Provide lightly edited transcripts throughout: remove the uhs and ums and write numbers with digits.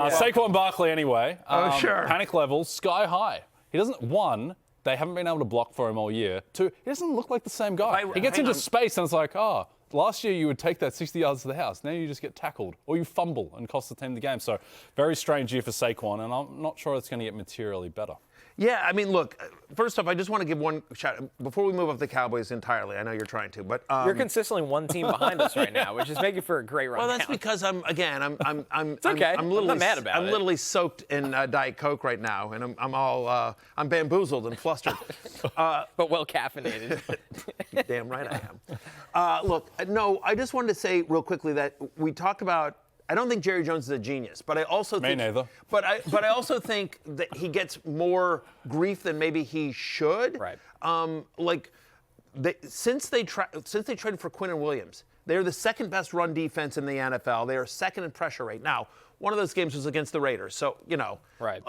Saquon Barkley, anyway. Sure. Panic levels sky high. He doesn't. One, they haven't been able to block for him all year. Two, he doesn't look like the same guy. He gets into space and it's like, last year you would take that 60 yards to the house. Now you just get tackled or you fumble and cost the team the game. So very strange year for Saquon, and I'm not sure it's going to get materially better. Yeah, I mean, look, first off, I just want to give one shout before we move up the Cowboys entirely. I know you're trying to, but you're consistently one team behind us right now, which is making for a great run. Well, that's because I'm it's okay. I'm literally not mad about I'm literally soaked in Diet Coke right now, and I'm bamboozled and flustered. But well caffeinated. Damn right I am. Look, no, I just wanted to say real quickly that we talk about. I don't think Jerry Jones is a genius, but I also think. Me neither. But I also think that he gets more grief than maybe he should. Right. Since they traded for Quinnen Williams, they're the second best run defense in the NFL. They are second in pressure rate. Now, one of those games was against the Raiders, so Right.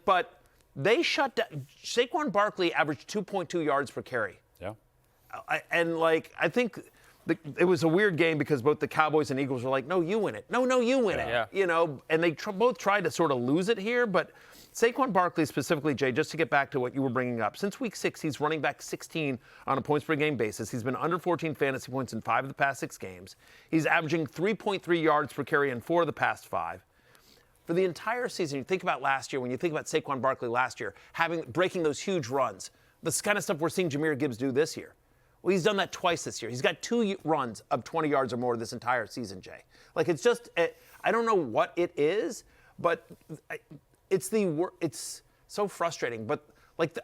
But they shut down. Saquon Barkley averaged 2.2 yards per carry. Yeah. I think. It was a weird game because both the Cowboys and Eagles were like, no, you win it. No, you win it. Yeah. And they both tried to sort of lose it here. But Saquon Barkley specifically, Jay, just to get back to what you were bringing up, since week 6, he's running back 16 on a points per game basis. He's been under 14 fantasy points in 5 of the past 6 games. He's averaging 3.3 yards per carry in 4 of the past 5. For the entire season, you think about last year, when you think about Saquon Barkley last year, breaking those huge runs, this kind of stuff we're seeing Jahmyr Gibbs do this year. Well, he's done that twice this year. He's got 2 runs of 20 yards or more this entire season, Jay. It's just, I don't know what it is, but it's so frustrating. But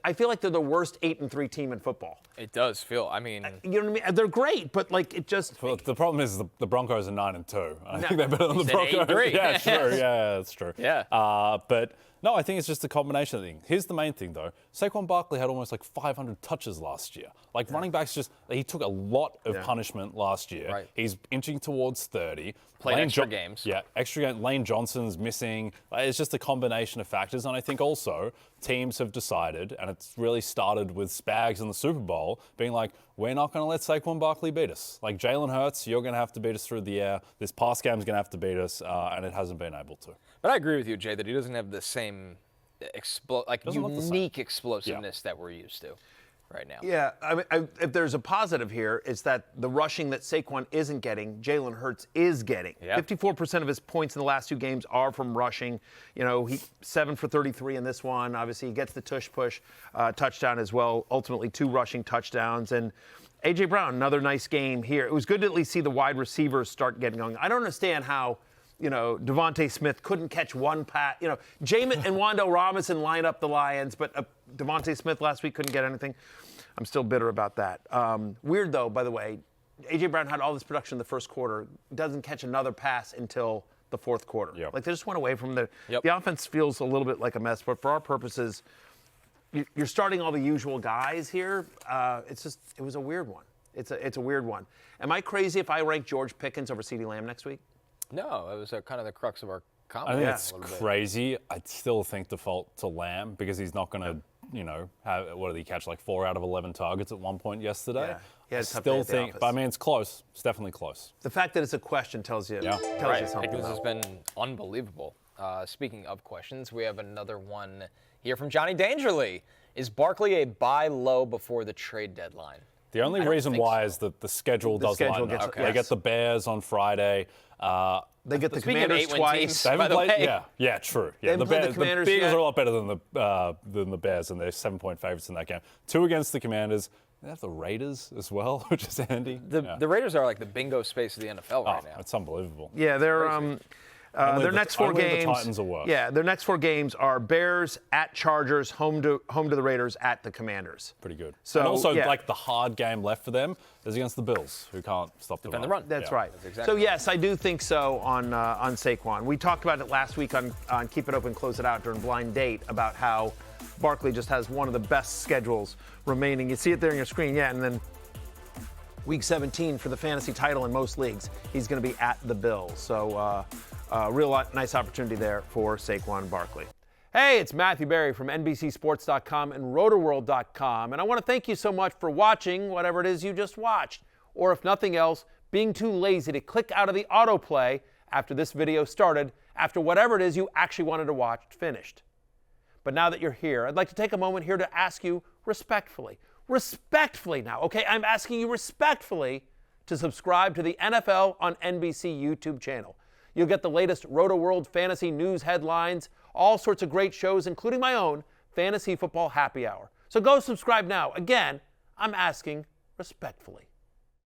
I feel like they're the worst 8-3 team in football. It does feel. I mean, you know what I mean? They're great, but it just. Well, the problem is the Broncos are 9-2. I think they're better than the Broncos. 8-3. Yeah, it's true. Yeah, that's true. Yeah. But no, I think it's just a combination of things. Here's the main thing, though. Saquon Barkley had almost 500 touches last year. Running backs he took a lot of punishment last year. Right. He's inching towards 30. Played extra games. Yeah, extra game. Lane Johnson's missing. It's just a combination of factors. And I think also teams have decided, and it's really started with Spags in the Super Bowl, being like, we're not going to let Saquon Barkley beat us. Jalen Hurts, you're going to have to beat us through the air. This pass game's going to have to beat us, and it hasn't been able to. But I agree with you, Jay, that he doesn't have the same unique explosiveness that we're used to right now. Yeah, I mean, if there's a positive here, it's that the rushing that Saquon isn't getting, Jalen Hurts is getting. Yeah. 54% of his points in the last 2 games are from rushing. He 7 for 33 in this one. Obviously, he gets the tush-push touchdown as well. Ultimately, 2 rushing touchdowns. And A.J. Brown, another nice game here. It was good to at least see the wide receivers start getting going. I don't understand how Devontae Smith couldn't catch one pass. Jameis and Wan'Dale Robinson line up the Lions, but Devontae Smith last week couldn't get anything. I'm still bitter about that. Weird, though, by the way, A.J. Brown had all this production in the first quarter, doesn't catch another pass until the fourth quarter. Yep. They just went away from the offense feels a little bit like a mess, but for our purposes, you're starting all the usual guys here. It was a weird one. It's a weird one. Am I crazy if I rank George Pickens over CeeDee Lamb next week? No, it was kind of the crux of our comment. I think it's crazy. I still think default to Lamb because he's not going to, what did he catch? 4 out of 11 targets at one point yesterday. Yeah. I still think, but I mean, it's close. It's definitely close. The fact that it's a question tells you, tells you something. Pickens has been unbelievable. Speaking of questions, we have another one here from Johnny Dangerly. Is Barkley a buy low before the trade deadline? The only reason why is that the schedule doesn't line up. They get the Bears on Friday. They get the Speaking Commanders of 8-win twice. teams, They haven't by the played. way. Yeah, true. They haven't played the Commanders the Bears yet. are a lot better than the Bears, and they're 7-point favorites in that game. 2 against the Commanders. They have the Raiders as well, which is handy. The Raiders are like the bingo space of the NFL right now. It's unbelievable. Yeah, they're their next 4 games. The Titans are worse. Yeah, their next 4 games are Bears at Chargers, home to the Raiders, at the Commanders. Pretty good. So and also, the hard game left for them is against the Bills, who can't stop the run. That's right. That's exactly so yes, I do think so on Saquon. We talked about it last week on Keep It Open, Close It Out during Blind Date about how Barkley just has one of the best schedules remaining. You see it there on your screen, and then Week 17 for the fantasy title in most leagues, he's going to be at the Bills. So real nice opportunity there for Saquon Barkley. Hey, it's Matthew Berry from NBCSports.com and RotorWorld.com, and I want to thank you so much for watching whatever it is you just watched, or if nothing else, being too lazy to click out of the autoplay after this video started, after whatever it is you actually wanted to watch finished. But now that you're here, I'd like to take a moment here to ask you respectfully now, okay? I'm asking you respectfully to subscribe to the NFL on NBC YouTube channel. You'll get the latest Roto-World fantasy news headlines, all sorts of great shows, including my own Fantasy Football Happy Hour. So go subscribe now. Again, I'm asking respectfully.